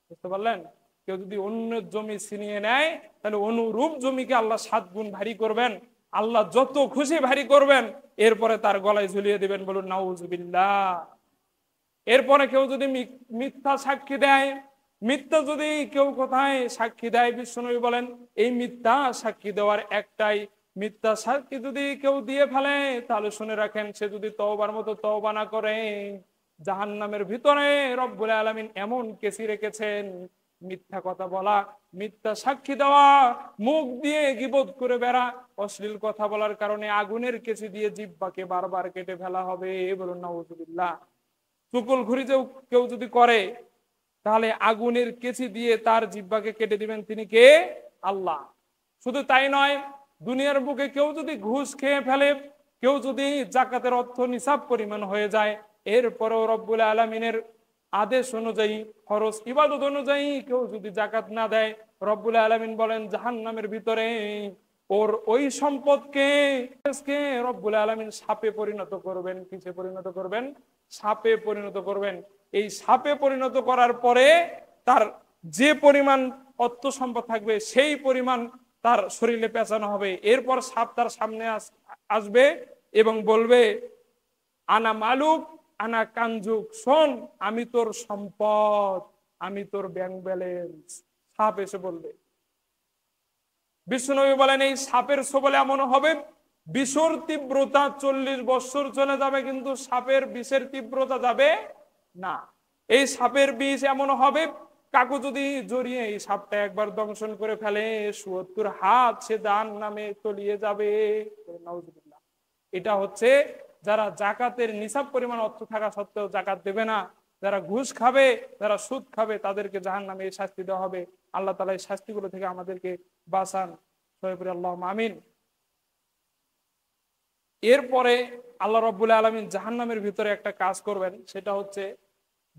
বুঝতে পারলেন? কেউ যদি অন্য জমি ছিনিয়ে নেয়, তাহলে অনুরূপ জমিকে আল্লাহ 7 গুণ ভারী করবেন। আল্লাহ যত খুশি ভারী করবেন, এরপরে তার গলায় ঝুলিয়ে দিবেন। বলুন নাউজুবিল্লাহ। এরপরে কেউ যদি মিথ্যা সাক্ষী দেয়, মিথ্যা যদি কেউ কোথায় সাক্ষী দেয়, বিশ্বনবী বলেন এই মিথ্যা সাক্ষী দেওয়ার একটাই, মিথ্যা সাক্ষী যদি কেউ দিয়ে ফেলে, তাহলে শুনে রাখেন সে যদি তওবার মতো তওবা না করে, জাহান্নামের ভিতরে রব্বুল আলামিন এমন কেসি রেখেছেন, মিথ্যা কথা বলা, মিথ্যা সাক্ষী দেওয়া, মুখ দিয়ে গীবত করে বেড়া, অশ্লীল কথা বলার কারণে আগুনের কেসি দিয়ে জিহ্বাকে বারবার কেটে ফেলা হবে। বলুন নাউজুবিল্লাহ। চুগলখড়ি যে কেউ যদি করে, তাহলে আগুনের কেচি দিয়ে তার জিহ্বাকে কেটে দিবেন। তিনি কে? আল্লাহ। শুধু তাই নয়, দুনিয়ার বুকে কেউ যদি ঘুষ খেয়ে ফেলে, কেউ যদি জাকাতের অর্থ নিসাব পরিমাণ হয়ে যায়, এরপরেও রব্বুল আলামিনের আদেশ অনুযায়ী, ফরজ ইবাদত অনুযায়ী কেউ যদি জাকাত না দেয়, রব্বুল আলামিন বলেন জাহান্নামের ভিতরে ওর ওই সম্পদকে রব্বুল আলামিন সাপে পরিণত করবেন। কিসে পরিণত করবেন? সাপে পরিণত করবেন। এই সাপে পরিণত করার পরে তার যে পরিমাণ অর্থ সম্পদ থাকবে সেই পরিমাণ তার শরীরে পেঁচানো হবে। এরপর সাপ তার সামনে আসবে এবং বলবে আনা মালুক আনা কানজুক, শোন আমি তোর সম্পদ, আমি তোর ব্যাংক ব্যালেন্স। সাপ এসে বলবে। বিষ্ণুনবী বলেন এই সাপের ছোবলে এমন হবে, বিষর তীব্রতা 40 বছর চলে যাবে কিন্তু সাপের বিষের তীব্রতা যাবে না। এই সাপের বিষ এমন হবে, কাকু যদি জড়িয়ে এই সাপটা একবার দংশন করে ফেলে ৭০ হাত সে জাহান্নামে তলিয়ে যাবে। নাউজুবিল্লাহ। এটা হচ্ছে যারা জাকাতের নিসাব পরিমাণ অর্থ থাকা সত্ত্বেও জাকাত দেবে না, যারা ঘুষ খাবে, যারা সুদ খাবে, তাদেরকে জাহান্নামে এই শাস্তি দেওয়া হবে। আল্লাহ তাআলা এই শাস্তিগুলো থেকে আমাদেরকে বাঁচান। আল্লাহ আমিন। এরপরে আল্লাহ রাব্বুল আলামিন জাহান্নামের ভিতরে একটা কাজ করবেন, সেটা হচ্ছে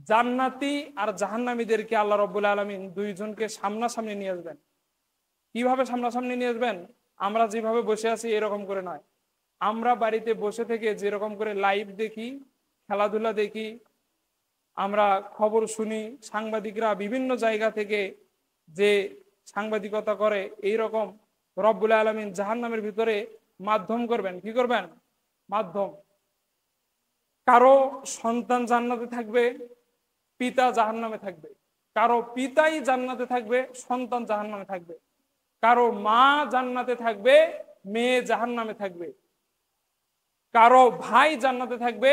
জান্নাতি আর জাহান্নামীদেরকে আল্লাহ রাব্বুল আলামিন দুইজনকে সামনাসামনি নিয়ে আসবেন। কিভাবে সামনাসামনি নিয়ে আসবেন? আমরা যেভাবে বসে আছি এরকম করে নয়। আমরা বাড়িতে বসে থেকে যেরকম করে লাইভ দেখি, খেলাধুলা দেখি, আমরা খবর শুনি, সাংবাদিকরা বিভিন্ন জায়গা থেকে যে সাংবাদিকতা করে, এই রকম রব্বুল আলামিন জাহান্নামের ভিতরে মাধ্যম করবেন। কি করবেন? মাধ্যম। কারো সন্তান জান্নাতে থাকবে, পিতা জাহান্নামে থাকবে। কারো পিতাই জান্নাতে থাকবে, সন্তান জাহান্নামে থাকবে। কারো মা জান্নাতে থাকবে, মেয়ে জাহান্নামে থাকবে। কারো ভাই জান্নাতে থাকবে,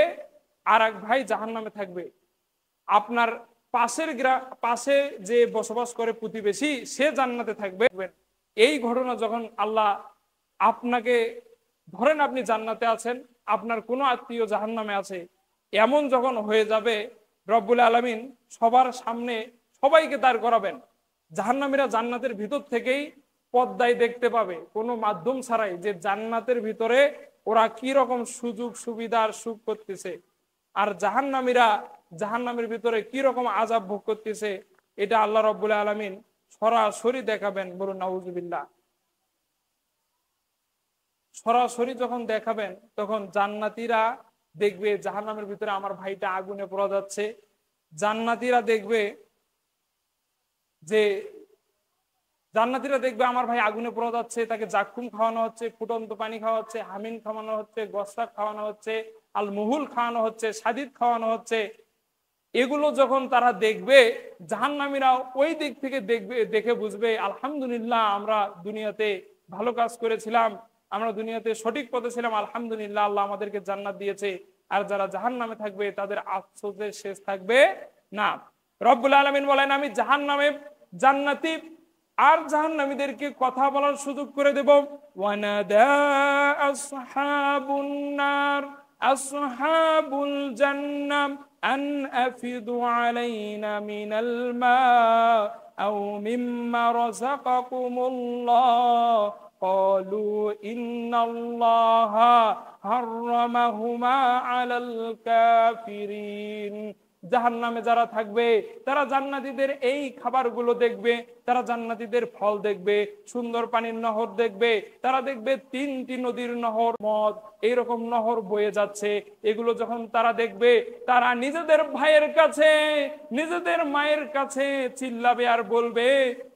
আর এক ভাই জাহান্নামে থাকবে। আপনার পাশে যে বসবাস করে প্রতিবেশী, সে জান্নাতে থাকবে। এই ঘটনা যখন আল্লাহ আপনাকে, ধরেন আপনি জান্নাতে আছেন, আপনার কোনো আত্মীয় জাহান্নামে আছে, এমন যখন হয়ে যাবে রব্বুল আলামিন সবার সামনে সবাইকে দাঁড় করাবেন। জাহান্নামীরা জান্নাতের ভিতর থেকেই পর্দায় দেখতে পাবে, কোনো মাধ্যম ছাড়াই, যে জান্নাতের ভিতরে ওরা কি রকম সুযোগ সুবিধার সুখ করতেছে, আর জাহান্নামীরা জাহান্নামের ভিতরে কি রকম আযাব ভোগ করতেছে, এটা আল্লাহ রাব্বুল আলামিন সরাসরি দেখাবেন। বলুন নাউজুবিল্লাহ। সরাসরি যখন দেখাবেন তখন জান্নাতীরা দেখবে জাহান্নামের ভিতরে আমার ভাইটা আগুনে পোড়া যাচ্ছে। জান্নাতীরা দেখবে যে আমার ভাই আগুনে পোড়া যাচ্ছে, তাকে জাক্কুম খাওয়ানো হচ্ছে, ফুটন্ত পানি খাওয়া হচ্ছে, হামিন খাওয়ানো হচ্ছে, গসসাক খাওয়ানো হচ্ছে, আল মুহুল খাওয়ানো হচ্ছে, সাদিদ খাওয়ানো হচ্ছে। এগুলো যখন তারা দেখবে, জাহান্নামীরা ওই দিক থেকে দেখে বুঝবে আলহামদুলিল্লাহ, আমরা দুনিয়াতে ভালো কাজ করেছিলাম, আমরা দুনিয়াতে সঠিক পথে ছিলাম, আলহামদুলিল্লাহ, আল্লাহ আমাদেরকে জান্নাত দিয়েছে। আর যারা জাহান্নামে থাকবে তাদের আফসোসের শেষ থাকবে না। রব্বুল আলামিন বলেন, আমি জাহান্নামে জান্নাতি আর জাহান্নামীদেরকে কথা বলার সুযোগ করে দেব। ওয়ানাদা আসহাবুন নার আসহাবুল জান্নাম আন আফিদু আলাইনা মিনাল মা আও মিম্মা রাযাকাকুমুল্লাহ ক্বালু ইন্নাল্লাহা হাররামাহুমা আলাল কাফিরিন। জাহান্নামে যারা থাকবে তারা জান্নাতীদের এই খাবারগুলো দেখবে, তারা জান্নাতীদের ফল দেখবে, সুন্দর পানির নহর দেখবে, তারা দেখবে 3টি নদীর নহর, মদ, এইরকম নহর বয়ে যাচ্ছে। এগুলো যখন তারা দেখবে, তারা নিজেদের ভাইয়ের কাছে, নিজেদের মায়ের কাছে চিল্লাবে আর বলবে,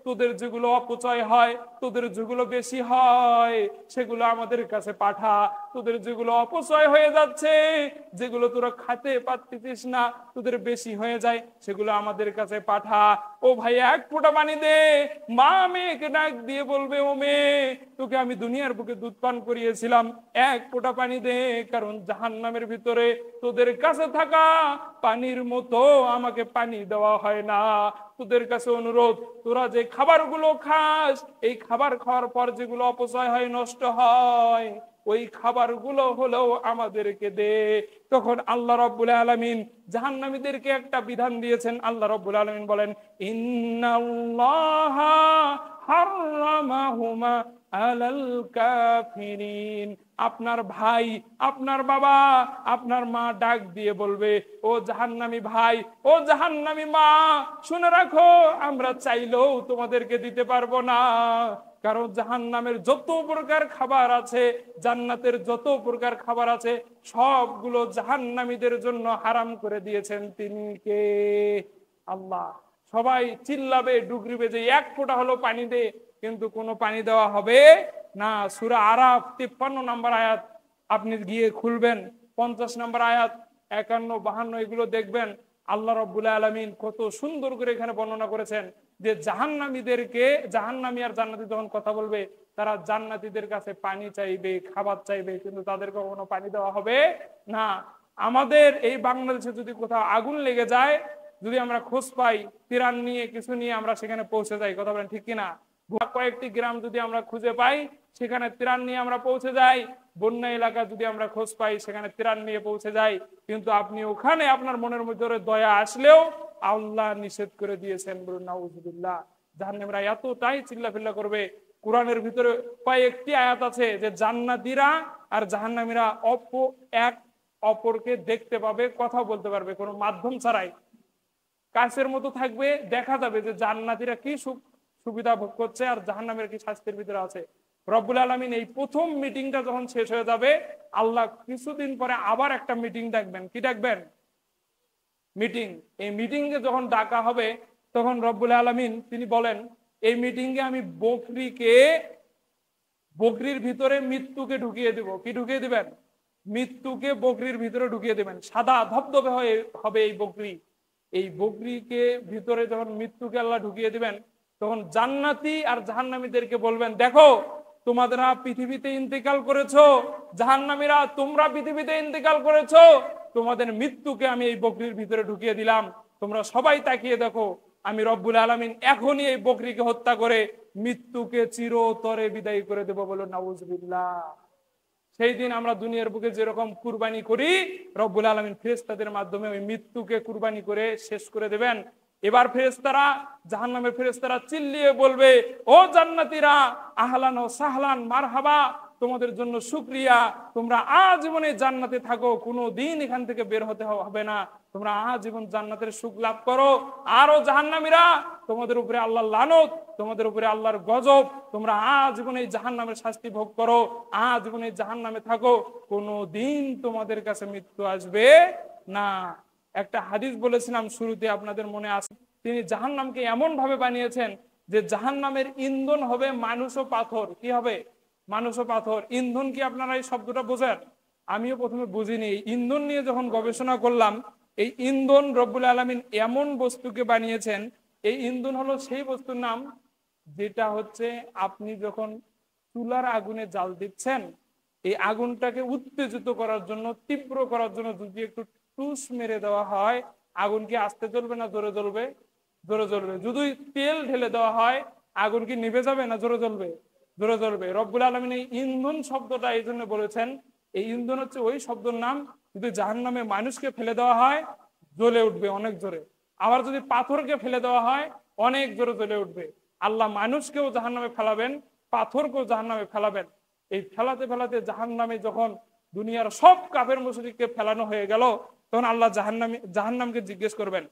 তোদের যেগুলো অপচয় হয়, তোদের যেগুলো বেশি হয়, সেগুলো আমাদের কাছে পাঠা। তোদের যেগুলো অপচয় হয়ে যাচ্ছে, যেগুলো তোরা খেতে পারতিস না, তোদের বেশি হয়ে যায়, সেগুলো আমাদের কাছে পাঠা। ও ভাই, এক ফোঁটা পানি দে। মা মেয়েকে ডাক দিয়ে বলবে, ও মেয়ে, তোকে আমি দুনিয়ার বুকে দুধ পান করিয়েছিলাম, এক ফোঁটা পানি দে, কারণ জাহান্নামের ভিতরে তোদের কাছে থাকা পানির মতো আমাকে পানি দেওয়া হয় না। তোদের কাছে অনুরোধ, তোরা যে খাবারগুলো খাস, এই খাবার খাওয়ার পর যেগুলো অপচয় হয়, নষ্ট হয়, ওই খাবারগুলো হলেও আমাদেরকে দে। তখন আল্লাহ রাব্বুল আলামিন জাহান্নামীদেরকে একটা বিধান দিয়েছেন। আল্লাহ রাব্বুল আলামিন বলেন, ইন্নাল্লাহা হাররামাহুমা আলাল কাফিরিন। আপনার ভাই, আপনার বাবা, আপনার মা ডাক দিয়ে বলবে, ও জাহান্নামী ভাই, ও জাহান্নামী মা, শুনে রাখো, আমরা চাইলেও তোমাদেরকে দিতে পারবো না। কারণ জাহান্নামের যত প্রকার খাবার আছে, জান্নাতের যত প্রকার খাবার আছে, সবগুলো জাহান্নামীদের জন্য হারাম করে দিয়েছেন তিনি কে? আল্লাহ। সবাই চিল্লাবে, ডুকরিবে যে এক ফোঁটা হলো পানি দে, কিন্তু কোনো পানি দেওয়া হবে না। সূরা আরাফ 53 নম্বর আয়াত আপনি গিয়ে খুলবেন, 50 নম্বর আয়াত, 51, 52 এগুলো দেখবেন। আল্লাহ রাব্বুল আলামিন কত সুন্দর করে এখানে বর্ণনা করেছেন যে জাহান্নামীদেরকে, জাহান্নামী আর জান্নাতী যখন কথা বলবে, তারা জান্নাতীদের কাছে পানি চাইবে, খাবার চাইবে, কিন্তু তাদেরকে কখনো পানি দেওয়া হবে না। আমাদের এই বাংলাদেশে যদি কোথাও আগুন লেগে যায়, যদি আমরা খোঁজ পাই, ত্রাণ নিয়ে কিছু নিয়ে আমরা সেখানে পৌঁছে যাই, কথা বলেন ঠিক কিনা? কয়েকটি গ্রাম যদি আমরা খুঁজে পাই, সেখানে ত্রাণ নিয়ে আমরা পৌঁছে যাই। বন্যা এলাকা যদি আমরা খোঁজ পাই, সেখানে ত্রাণ নিয়ে পৌঁছে যাই। কিন্তু আপনি ওখানে আপনার মনের মধ্যে দয়া আসলেও আল্লাহ নিষেধ করে দিয়েছেন, বলুন নাউজুবিল্লাহ। জাহান্নামীরা এতটাই চিল্লাফিল্লা করবে। কোরআনের ভিতরে কয়েকটি আয়াত আছে যে জান্নাতীরা আর জাহান্নামীরা এক অপরকে দেখতে পাবে, কথা বলতে পারবে কোনো মাধ্যম ছাড়াই। কাছের মতো থাকবে, দেখা যাবে যে জান্নাতীরা কি সুবিধা ভোগ করছে আর জাহান্নামীরা কি শাস্তির ভিতরে আছে। রব্বুল আলামিন এই প্রথম মিটিংটা যখন শেষ হয়ে যাবে, আল্লাহ কিছুদিন পরে আবার একটা মিটিং ডাকবেন। কি ডাকবেন? মিটিং। এই মিটিং এ যখন ডাকা হবে, তখন রব্বুল আলামিন তিনি বলেন, এই মিটিং এ আমি বকরির ভিতরে মৃত্যুকে ঢুকিয়ে দিব। কি ঢুকিয়ে দিবেন? মৃত্যুকে বকরির ভিতরে ঢুকিয়ে দিবেন। সাদা ধবধবে হবে এই বকরি। এই বকরিকে ভিতরে যখন মৃত্যুকে আল্লাহ ঢুকিয়ে দিবেন, তখন জান্নাতি আর জাহান্নামীদেরকে বলবেন, দেখো তোমাদেরা পৃথিবীতে ইন্তেকাল করেছো, জাহান্নামীরা তোমরা পৃথিবীতে ইন্তেকাল করেছো, তোমাদের মৃত্যুকে আমি এই বকরির ভিতরে ঢুকিয়ে দিলাম। তোমরা সবাই তাকিয়ে দেখো, আমি রব্বুল আলামিন এখনই এই বকরিকে হত্যা করে মৃত্যুকে চিরতরে বিদায় করে দেব, বলো নাউজুবিল্লাহ। সেই দিন আমরা দুনিয়ার বুকে যেরকম কুরবানি করি, রব্বুল আলামিন ফেরেশতাদের মাধ্যমে ওই মৃত্যুকে কুরবানি করে শেষ করে দেবেন। এবার ফেরেশতারা, জাহান্নামের ফেরেশতারা চিল্লিয়ে বলবে, ও জান্নাতীরা, আহলান ও সাহলান, মারহাবা, তোমাদের জন্য শুকরিয়া, তোমরা আজীবনে জান্নাতে থাকো, কোনো দিন এখান থেকে বের হতে হবে না, তোমরা আজীবন জান্নাতের সুখ লাভ করো। আরো জাহান্নামীরা, তোমাদের উপরে আল্লাহর লানত, তোমাদের উপরে আল্লাহর গজব, তোমরা আজীবন এই জাহান্নামের শাস্তি ভোগ করো, আজীবন এই জাহান্নামে থাকো, কোনো দিন তোমাদের কাছে মৃত্যু আসবে না। একটা হাদিস বলেছিলাম শুরুতে, আপনাদের মনে আছে, তিনি জাহান্নামকে এমন ভাবে বানিয়েছেন যে জাহান্নামের ইন্ধন হবে মানুষ ও পাথর। কি হবে? মানুষ ও পাথর। ইন্ধন কি আপনারা এই শব্দটা বোঝেন? আমিও প্রথমে বুঝিনি। ইন্ধন নিয়ে যখন গবেষণা করলাম, এই ইন্ধন রব্বুল আলামিন এমন বস্তুকে বানিয়েছেন, এই ইন্ধন হলো সেই বস্তুর নাম যেটা হচ্ছে আপনি যখন চুলার আগুনে জাল দিচ্ছেন, এই আগুনটাকে উত্তেজিত করার জন্য, তীব্র করার জন্য যদি একটু টুস মেরে দেওয়া হয়, আগুন কি আস্তে জ্বলবে না জোরে জ্বলবে? জোরে জ্বলবে। যদি তেল ঢেলে দেওয়া হয়, আগুন কি নিভে যাবে না জোরে জ্বলবে? জোরে জ্বলবে। রব্বুল আলামিন এই ইন্ধন শব্দটা এই জন্য বলেছেন, এই ইন্ধন হচ্ছে ওই শব্দের নাম, যদি জাহান্নামে মানুষকে ফেলে দেওয়া হয় জ্বলে উঠবে অনেক জোরে, আবার যদি পাথরকে ফেলে দেওয়া হয় অনেক জোরে জ্বলে উঠবে। আল্লাহ মানুষকেও জাহান্নামে ফেলাবেন, পাথরকেও জাহান্নামে ফেলাবেন। এই ফেলাতে ফেলাতে জাহান্নামে যখন দুনিয়ার সব কাফের মুশরিককে ফেলানো হয়ে গেল, তখন আল্লাহ জাহান্নামকে জিজ্ঞেস করবেন,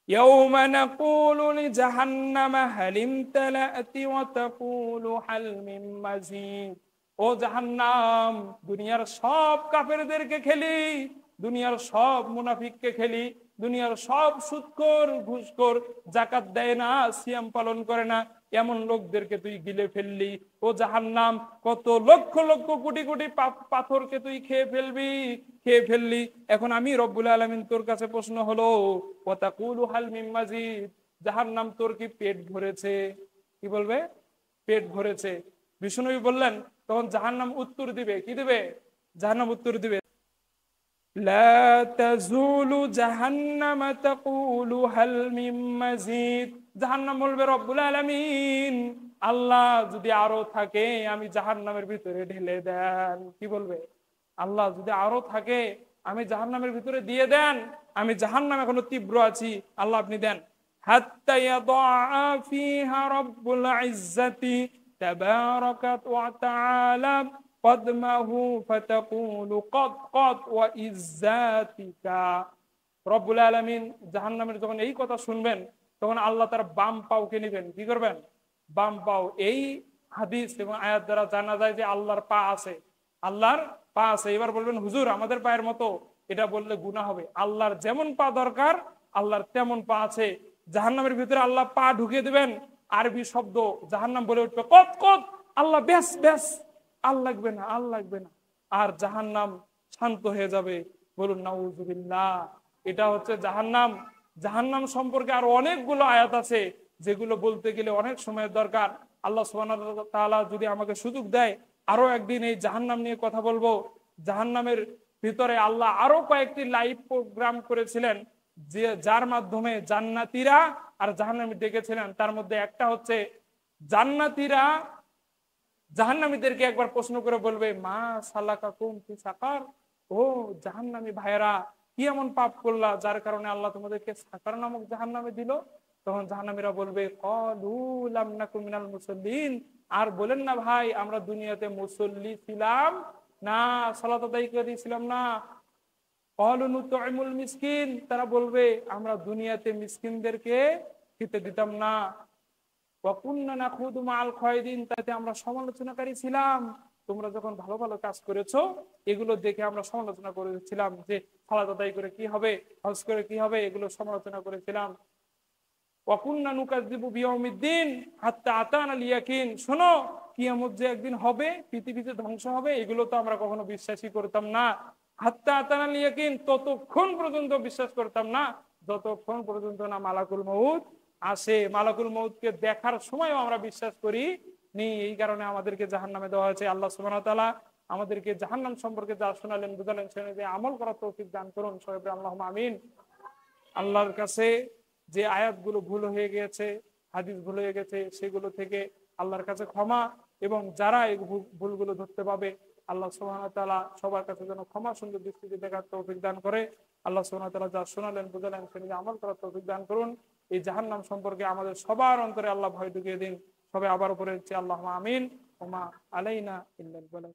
يوم نقول لجهنم هل امتلأت وتقول هل من مزيد। ও জাহান্নাম, দুনিয়ার সব কাফেরদেরকে খেলি, দুনিয়ার সব মুনাফিককে খেলি, দুনিয়ার সব সুদখোর, ঘুষখোর, যাকাত দেয় না, সিয়াম পালন করে না, এমন লোকদেরকে তুই গিলে ফেললি। ও জাহান্নাম, কত লক্ষ লক্ষ কোটি কোটি পাথরকে তুই খেয়ে ফেললি। এখন আমি রব্বুল আলামিন তোর কাছে প্রশ্ন হলো, ওয়াতাকুলু হাল মিন মাজিদ, জাহান্নাম তোর কি পেট ভরেছে? কি বলবে? পেট ভরেছে। বিষ্ণু বললেন, তখন জাহান্নাম উত্তর দিবে, কি দিবে? জাহান্নাম উত্তর দিবে, লা তাজুলু জাহান্নাম তাকুলু হাল মিন মাজিদ। জাহান্নাম বলবে, রব্বুল আলামিন, আল্লাহ যদি আরো থাকে আমি জাহান্নামের ভিতরে ঢেলে দেন। কি বলবে? আল্লাহ যদি আরো থাকে আমি জাহান্নামের ভিতরে দিয়ে দেন, আমি জাহান্নাম এখনো তীব্র আছি, আল্লাহ আপনি দেন। হাত্তা ইয়াদা ফিহা রাব্বুল ইজ্জাতি তাবারাকাত ওয়া তাআলা কদমাহু ফাতাকুলু কদ কদ ওয়া ইজ্জাতিকা। রব্বুল আলামিন জাহান্নামের যখন এই কথা শুনবেন, তখন আল্লাহ তার বাম পাওকে নেবেন। কি করবেন? বাম পাও। এই হাদিস এবং আয়াত দ্বারা জানা যায় যে আল্লাহর পা আছে, আল্লাহর পা আছে। এবার বলবেন, হুজুর আমাদের পায়ের মতো, এটা বললে গুনাহ হবে। আল্লাহর যেমন পা দরকার আল্লাহর তেমন পা আছে। জাহান্নামের ভিতরে আল্লাহ পা ঢুকিয়ে দিবেন, আরবি শব্দ, জাহান্নাম বলে উঠবে কদ কদ, আল্লাহ ব্যাস ব্যাস, আর লাগবে না, আর লাগবে না, আর জাহান্নাম শান্ত হয়ে যাবে। বলুন নাউজুবিল্লাহ। এটা হচ্ছে জাহান্নাম। জাহান্নাম সম্পর্কে আরো অনেকগুলো আয়াত আছে যেগুলো বলতে গেলে অনেক সময়ের দরকার। আল্লাহ সুবহানাহু ওয়া তাআলা যদি আমাকে সুযোগ দেয় আরো একদিন এই জাহান্নাম নিয়ে কথা বলবো। জাহান্নামের ভিতরে আল্লাহ আরো কয়েকটি লাইভ প্রোগ্রাম করেছিলেন, যে যার মাধ্যমে জান্নাতীরা আর জাহান্নামী ডেকেছিলেন। তার মধ্যে একটা হচ্ছে জান্নাতীরা জাহান্নামীদেরকে একবার প্রশ্ন করে বলবে, মা সালাকাকুম ফি সাকার, ও জাহান্নামী ভাইয়েরা কি এমন পাপ করলা যার কারণে আল্লাহ তোমাদেরকে সাকার নামক জাহান্নামে দিল? তখন জাহান্নামীরা বলবে, ক্বালু লাম নাকু মিনাল মুসাল্লিন, আর বলেন না ভাই আমরা দুনিয়াতে মুসল্লি ছিলাম না, সালাত আদায় করেছিলাম না। ক্বালু নুতইমুল মিসকিন, তারা বলবে আমরা দুনিয়াতে মিসকিনদেরকে খেতে দিতাম না। ওয়াকুন্না নাখুদু মাআল খায়দিন, তাতে আমরা সমালোচনাকারী ছিলাম। তোমরা যখন ভালো ভালো কাজ করেছো এগুলো দেখে আমরা সমালোচনা করেছিলাম, যে সালাত আদায় করে কি হবে, হজ করে কি হবে, এগুলো সমালোচনা করেছিলাম। ওয়াকুন্না নুকাযযিবু বিয়াউমিদ্দিন হাত্তা আতানাল ইয়াকিন, শোনো কিয়ামত যে একদিন হবে, পৃথিবীতে ধ্বংস হবে, এগুলো তো আমরা কখনো বিশ্বাসই করতাম না। হাত্তা আতানাল ইয়াকিন, ততক্ষণ পর্যন্ত বিশ্বাস করতাম না যতক্ষণ পর্যন্ত না মালাকুল মউত আসে। মালাকুল মউতকে দেখার সময়ও আমরা বিশ্বাস করি নি, এই কারণে আমাদেরকে জাহান্নামে দেওয়া হয়েছে। আল্লাহ সুবহানাহু ওয়া তাআলা আমাদেরকে জাহান্নাম সম্পর্কে যা শোনালেন বুঝালেন সেটা যে আমল করার তৌফিক দান করুন, সবাই আল্লাহুম্মা আমিন। আল্লাহর কাছে যে আয়াতগুলো ভুল হয়ে গেছে, হাদিস ভুল হয়ে গেছে, সেগুলো থেকে আল্লাহর কাছে ক্ষমা, এবং যারা এই ভুলগুলো ধরতে পাবে আল্লাহ সুবহানাহু ওয়া তাআলা সবার কাছে যেন ক্ষমা সুন্দর দৃষ্টিতে দেখার তৌফিক দান করে। আল্লাহ সুবহানাহু ওয়া তাআলা যা শোনালেন বুঝালেন সেটা আমল করার তৌফিক দান করুন। এই জাহান্নাম সম্পর্কে আমাদের সবার অন্তরে আল্লাহ ভয় ঢুকিয়ে দিন। সবাই আবার উপরে হচ্ছে আল্লাহুম্মা আমিন। ওমা আলাইনা ইল্লাল বালাগ।